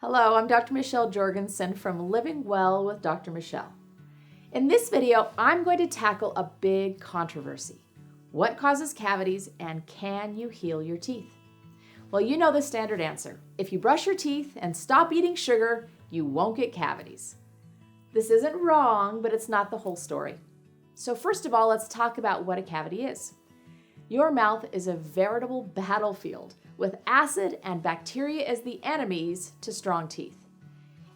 Hello, I'm Dr. Michelle Jorgensen from Living Well with Dr. Michelle. In this video, I'm going to tackle a big controversy. What causes cavities and can you heal your teeth? Well, you know the standard answer. If you brush your teeth and stop eating sugar, you won't get cavities. This isn't wrong, but it's not the whole story. So first of all, let's talk about what a cavity is. Your mouth is a veritable battlefield with acid and bacteria as the enemies to strong teeth.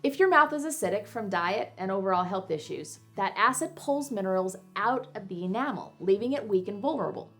If your mouth is acidic from diet and overall health issues, that acid pulls minerals out of the enamel, leaving it weak and vulnerable.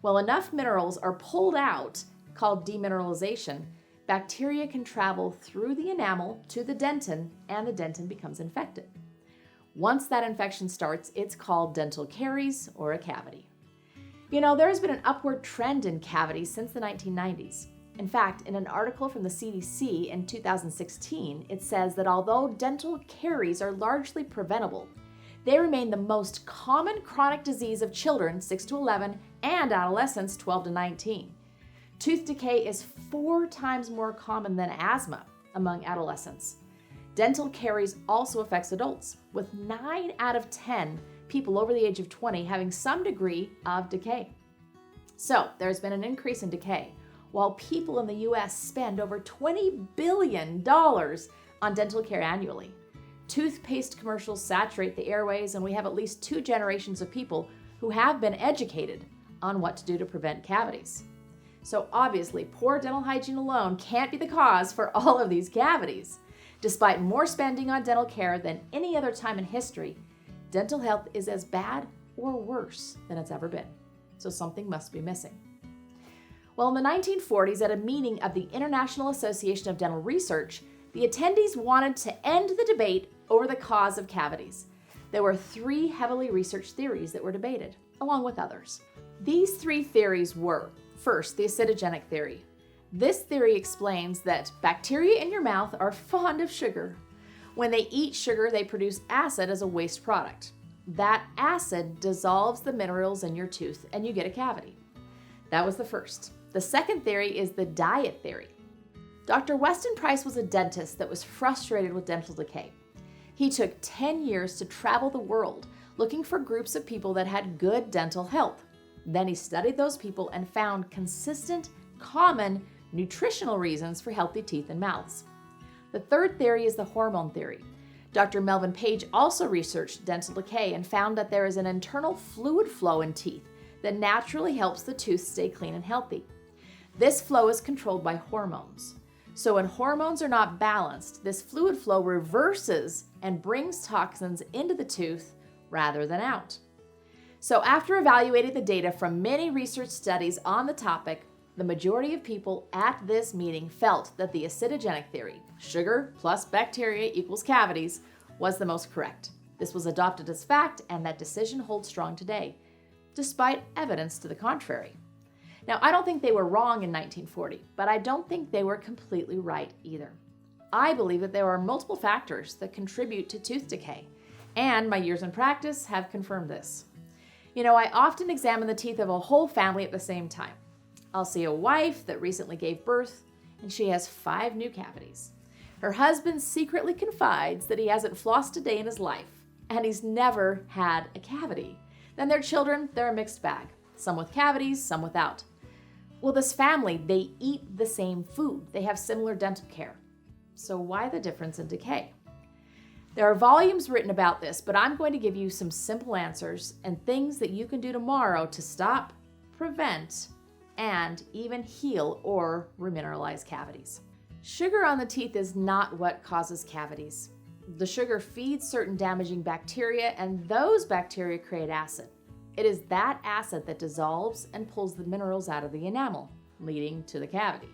While enough minerals are pulled out, called demineralization, bacteria can travel through the enamel to the dentin, and the dentin becomes infected. Once that infection starts, it's called dental caries or a cavity. You know, there's been an upward trend in cavities since the 1990s. In fact, in an article from the CDC in 2016, it says that although dental caries are largely preventable, they remain the most common chronic disease of children 6 to 11 and adolescents 12 to 19. Tooth decay is 4 times more common than asthma among adolescents. Dental caries also affects adults, with 9 out of 10 people over the age of 20 having some degree of decay. So there's been an increase in decay, while people in the US spend over $20 billion on dental care annually. Toothpaste commercials saturate the airways, and we have at least 2 generations of people who have been educated on what to do to prevent cavities. So obviously, poor dental hygiene alone can't be the cause for all of these cavities. Despite more spending on dental care than any other time in history, dental health is as bad or worse than it's ever been. So something must be missing. Well, in the 1940s, at a meeting of the International Association of Dental Research, the attendees wanted to end the debate over the cause of cavities. There were 3 heavily researched theories that were debated, along with others. These 3 theories were, first, the acidogenic theory. This theory explains that bacteria in your mouth are fond of sugar. When they eat sugar, they produce acid as a waste product. That acid dissolves the minerals in your tooth and you get a cavity. That was the first. The second theory is the diet theory. Dr. Weston Price was a dentist that was frustrated with dental decay. He took 10 years to travel the world looking for groups of people that had good dental health. Then he studied those people and found consistent, common nutritional reasons for healthy teeth and mouths. The third theory is the hormone theory. Dr. Melvin Page also researched dental decay and found that there is an internal fluid flow in teeth that naturally helps the tooth stay clean and healthy. This flow is controlled by hormones. So when hormones are not balanced, this fluid flow reverses and brings toxins into the tooth rather than out. So after evaluating the data from many research studies on the topic, the majority of people at this meeting felt that the acidogenic theory, sugar plus bacteria equals cavities, was the most correct. This was adopted as fact, and that decision holds strong today, despite evidence to the contrary. Now, I don't think they were wrong in 1940, but I don't think they were completely right either. I believe that there are multiple factors that contribute to tooth decay, and my years in practice have confirmed this. You know, I often examine the teeth of a whole family at the same time. I'll see a wife that recently gave birth, and she has 5 new cavities. Her husband secretly confides that he hasn't flossed a day in his life, and he's never had a cavity. Then their children, they're a mixed bag, some with cavities, some without. Well, this family, they eat the same food. They have similar dental care. So why the difference in decay? There are volumes written about this, but I'm going to give you some simple answers and things that you can do tomorrow to stop, prevent, and even heal or remineralize cavities. Sugar on the teeth is not what causes cavities. The sugar feeds certain damaging bacteria, and those bacteria create acid. It is that acid that dissolves and pulls the minerals out of the enamel, leading to the cavity.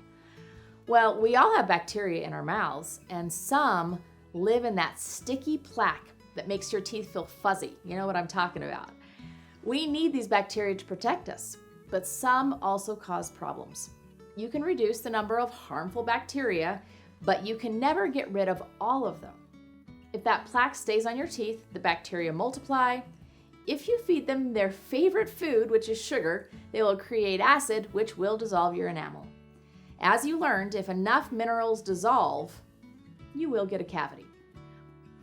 Well, we all have bacteria in our mouths, and some live in that sticky plaque that makes your teeth feel fuzzy. You know what I'm talking about. We need these bacteria to protect us, but some also cause problems. You can reduce the number of harmful bacteria, but you can never get rid of all of them. If that plaque stays on your teeth, the bacteria multiply. If you feed them their favorite food, which is sugar, they will create acid, which will dissolve your enamel. As you learned, if enough minerals dissolve, you will get a cavity.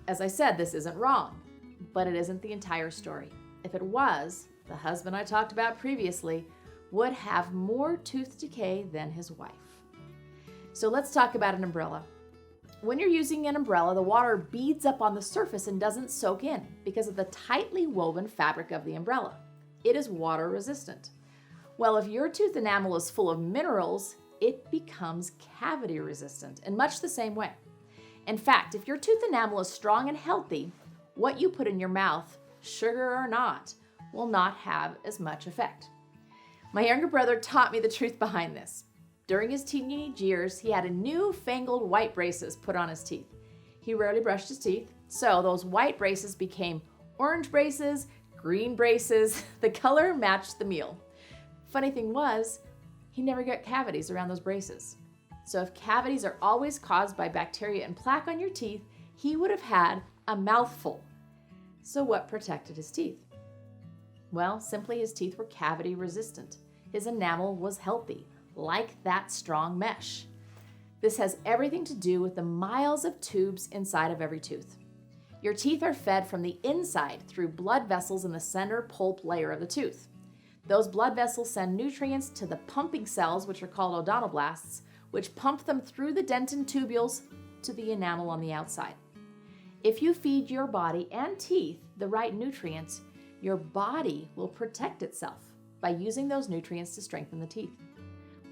As I said, this isn't wrong, but it isn't the entire story. If it was, the husband I talked about previously would have more tooth decay than his wife. So let's talk about an umbrella. When you're using an umbrella, the water beads up on the surface and doesn't soak in because of the tightly woven fabric of the umbrella. It is water resistant. Well, if your tooth enamel is full of minerals, it becomes cavity resistant in much the same way. In fact, if your tooth enamel is strong and healthy, what you put in your mouth, sugar or not, will not have as much effect. My younger brother taught me the truth behind this. During his teenage years, he had a newfangled white braces put on his teeth. He rarely brushed his teeth, so those white braces became orange braces, green braces. The color matched the meal. Funny thing was, he never got cavities around those braces. So if cavities are always caused by bacteria and plaque on your teeth, he would have had a mouthful. So what protected his teeth? Well, simply his teeth were cavity resistant. His enamel was healthy, like that strong mesh. This has everything to do with the miles of tubes inside of every tooth. Your teeth are fed from the inside through blood vessels in the center pulp layer of the tooth. Those blood vessels send nutrients to the pumping cells, which are called odontoblasts, which pump them through the dentin tubules to the enamel on the outside. If you feed your body and teeth the right nutrients, your body will protect itself by using those nutrients to strengthen the teeth.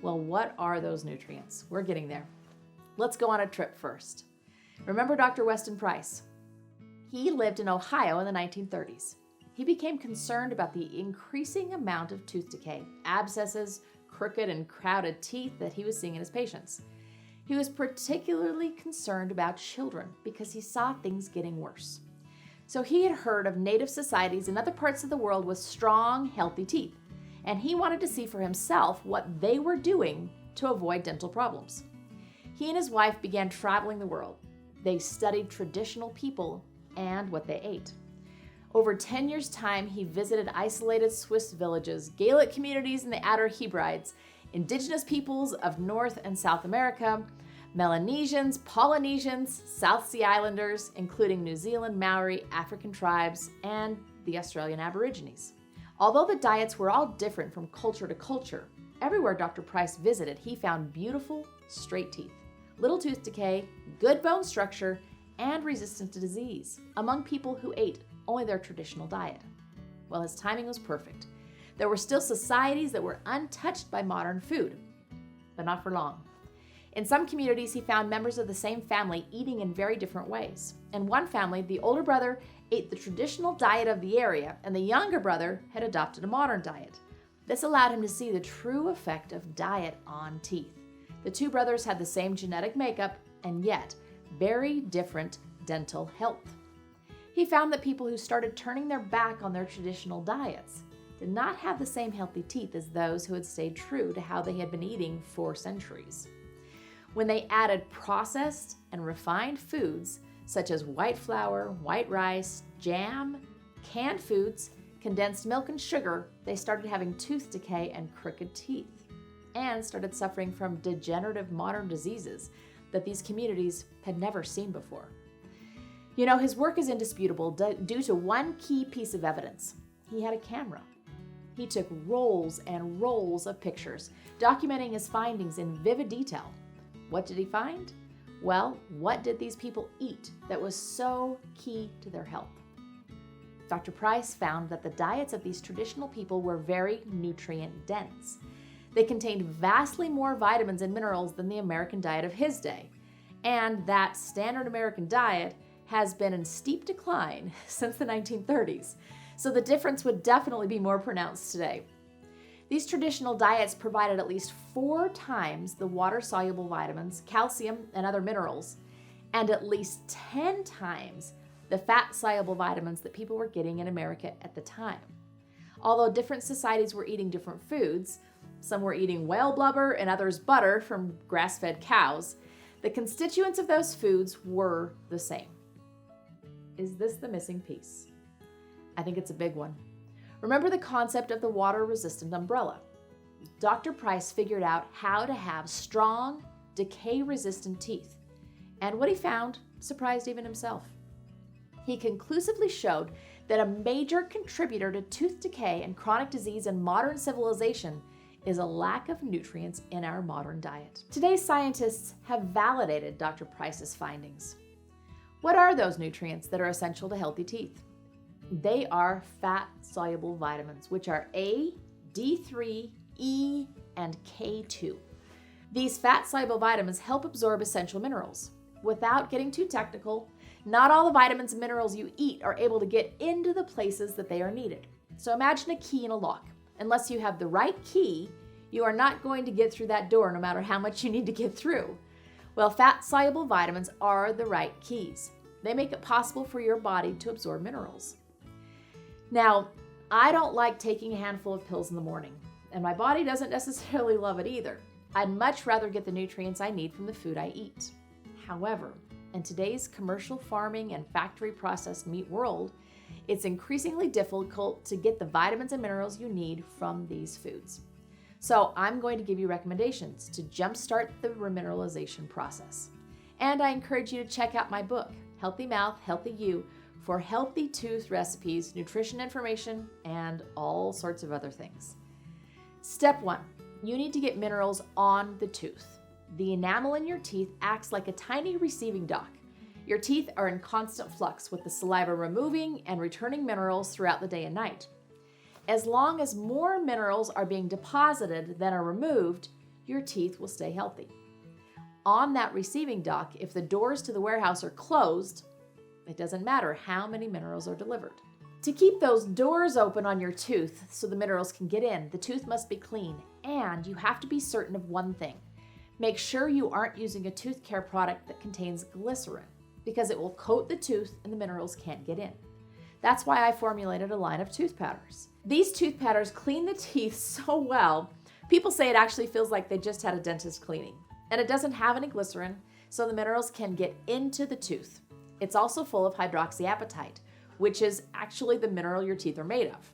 Well, what are those nutrients? We're getting there. Let's go on a trip first. Remember Dr. Weston Price? He lived in Ohio in the 1930s. He became concerned about the increasing amount of tooth decay, abscesses, crooked and crowded teeth that he was seeing in his patients. He was particularly concerned about children because he saw things getting worse. So he had heard of native societies in other parts of the world with strong, healthy teeth, and he wanted to see for himself what they were doing to avoid dental problems. He and his wife began traveling the world. They studied traditional people and what they ate. Over 10 years' time, he visited isolated Swiss villages, Gaelic communities in the Outer Hebrides, indigenous peoples of North and South America, Melanesians, Polynesians, South Sea Islanders, including New Zealand, Maori, African tribes, and the Australian Aborigines. Although the diets were all different from culture to culture, everywhere Dr. Price visited, he found beautiful, straight teeth, little tooth decay, good bone structure, and resistance to disease among people who ate only their traditional diet. Well, his timing was perfect. There were still societies that were untouched by modern food, but not for long. In some communities, he found members of the same family eating in very different ways. In one family, the older brother ate the traditional diet of the area, and the younger brother had adopted a modern diet. This allowed him to see the true effect of diet on teeth. The two brothers had the same genetic makeup, and yet very different dental health. He found that people who started turning their back on their traditional diets did not have the same healthy teeth as those who had stayed true to how they had been eating for centuries. When they added processed and refined foods such as white flour, white rice, jam, canned foods, condensed milk, and sugar, they started having tooth decay and crooked teeth, and started suffering from degenerative modern diseases that these communities had never seen before. You know, his work is indisputable due to one key piece of evidence. He had a camera. He took rolls and rolls of pictures, documenting his findings in vivid detail. What did he find? Well, what did these people eat that was so key to their health? Dr. Price found that the diets of these traditional people were very nutrient dense. They contained vastly more vitamins and minerals than the American diet of his day, and that standard American diet has been in steep decline since the 1930s, so the difference would definitely be more pronounced today. These traditional diets provided at least 4 times the water-soluble vitamins, calcium, and other minerals, and at least 10 times the fat-soluble vitamins that people were getting in America at the time. Although different societies were eating different foods, some were eating whale blubber and others butter from grass-fed cows, the constituents of those foods were the same. Is this the missing piece? I think it's a big one. Remember the concept of the water-resistant umbrella. Dr. Price figured out how to have strong, decay-resistant teeth. And what he found surprised even himself. He conclusively showed that a major contributor to tooth decay and chronic disease in modern civilization is a lack of nutrients in our modern diet. Today's scientists have validated Dr. Price's findings. What are those nutrients that are essential to healthy teeth? They are fat-soluble vitamins, which are A, D3, E, and K2. These fat-soluble vitamins help absorb essential minerals. Without getting too technical, not all the vitamins and minerals you eat are able to get into the places that they are needed. So imagine a key in a lock. Unless you have the right key, you are not going to get through that door no matter how much you need to get through. Well, fat-soluble vitamins are the right keys. They make it possible for your body to absorb minerals. Now, I don't like taking a handful of pills in the morning, and my body doesn't necessarily love it either. I'd much rather get the nutrients I need from the food I eat. However, in today's commercial farming and factory processed meat world, it's increasingly difficult to get the vitamins and minerals you need from these foods. So I'm going to give you recommendations to jumpstart the remineralization process. And I encourage you to check out my book, Healthy Mouth, Healthy You, for healthy tooth recipes, nutrition information, and all sorts of other things. Step 1, you need to get minerals on the tooth. The enamel in your teeth acts like a tiny receiving dock. Your teeth are in constant flux with the saliva removing and returning minerals throughout the day and night. As long as more minerals are being deposited than are removed, your teeth will stay healthy. On that receiving dock, if the doors to the warehouse are closed, it doesn't matter how many minerals are delivered. To keep those doors open on your tooth so the minerals can get in, the tooth must be clean, and you have to be certain of one thing. Make sure you aren't using a tooth care product that contains glycerin, because it will coat the tooth and the minerals can't get in. That's why I formulated a line of tooth powders. These tooth powders clean the teeth so well, people say it actually feels like they just had a dentist cleaning. And it doesn't have any glycerin, so the minerals can get into the tooth. It's also full of hydroxyapatite, which is actually the mineral your teeth are made of.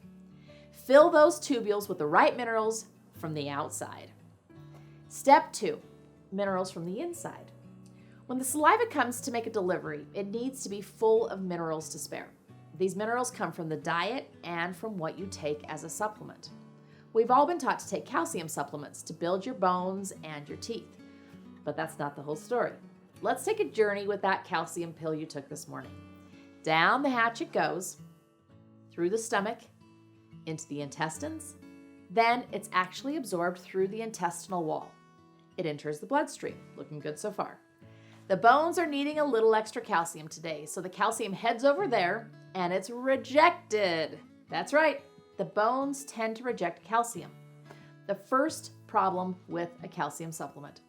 Fill those tubules with the right minerals from the outside. Step 2, minerals from the inside. When the saliva comes to make a delivery, it needs to be full of minerals to spare. These minerals come from the diet and from what you take as a supplement. We've all been taught to take calcium supplements to build your bones and your teeth, but that's not the whole story. Let's take a journey with that calcium pill you took this morning. Down the hatch it goes, through the stomach, into the intestines, then it's actually absorbed through the intestinal wall. It enters the bloodstream, looking good so far. The bones are needing a little extra calcium today, so the calcium heads over there and it's rejected. That's right, the bones tend to reject calcium. The first problem with a calcium supplement.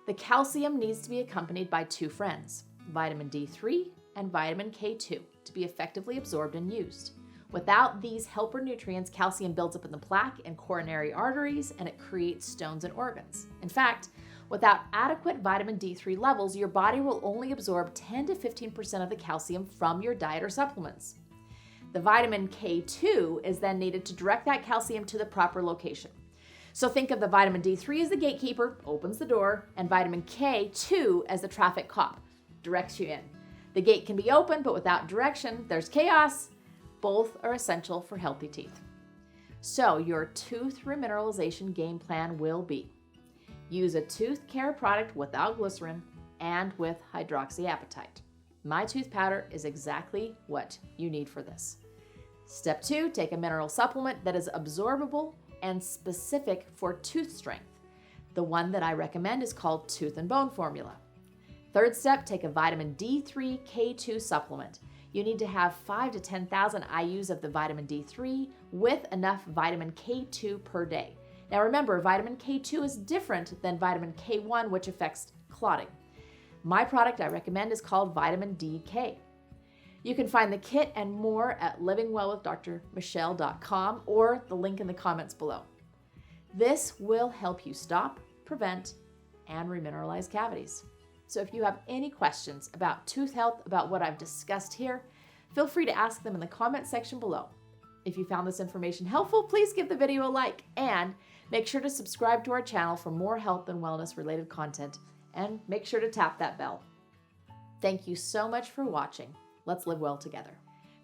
The calcium needs to be accompanied by two friends, vitamin D3 and vitamin K2, to be effectively absorbed and used. Without these helper nutrients, calcium builds up in the plaque and coronary arteries, and it creates stones and organs. In fact, without adequate vitamin D3 levels, your body will only absorb 10 to 15% of the calcium from your diet or supplements. The vitamin K2 is then needed to direct that calcium to the proper location. So think of the vitamin D3 as the gatekeeper, opens the door, and vitamin K2 as the traffic cop, directs you in. The gate can be open, but without direction, there's chaos. Both are essential for healthy teeth. So your tooth remineralization game plan will be: use a tooth care product without glycerin and with hydroxyapatite. My tooth powder is exactly what you need for this. Step 2, take a mineral supplement that is absorbable and specific for tooth strength. The one that I recommend is called Tooth and Bone Formula. Third step, take a vitamin D3 K2 supplement. You need to have 5 to 10,000 IUs of the vitamin D3 with enough vitamin K2 per day. Now remember, vitamin K2 is different than vitamin K1, which affects clotting. My product I recommend is called vitamin Decay. You can find the kit and more at livingwellwithdrmichelle.com or the link in the comments below. This will help you stop, prevent, and remineralize cavities. So if you have any questions about tooth health, about what I've discussed here, feel free to ask them in the comment section below. If you found this information helpful, please give the video a like and make sure to subscribe to our channel for more health and wellness related content, and make sure to tap that bell. Thank you so much for watching. Let's live well together.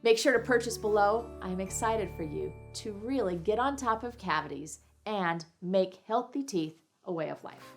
Make sure to purchase below. I'm excited for you to really get on top of cavities and make healthy teeth a way of life.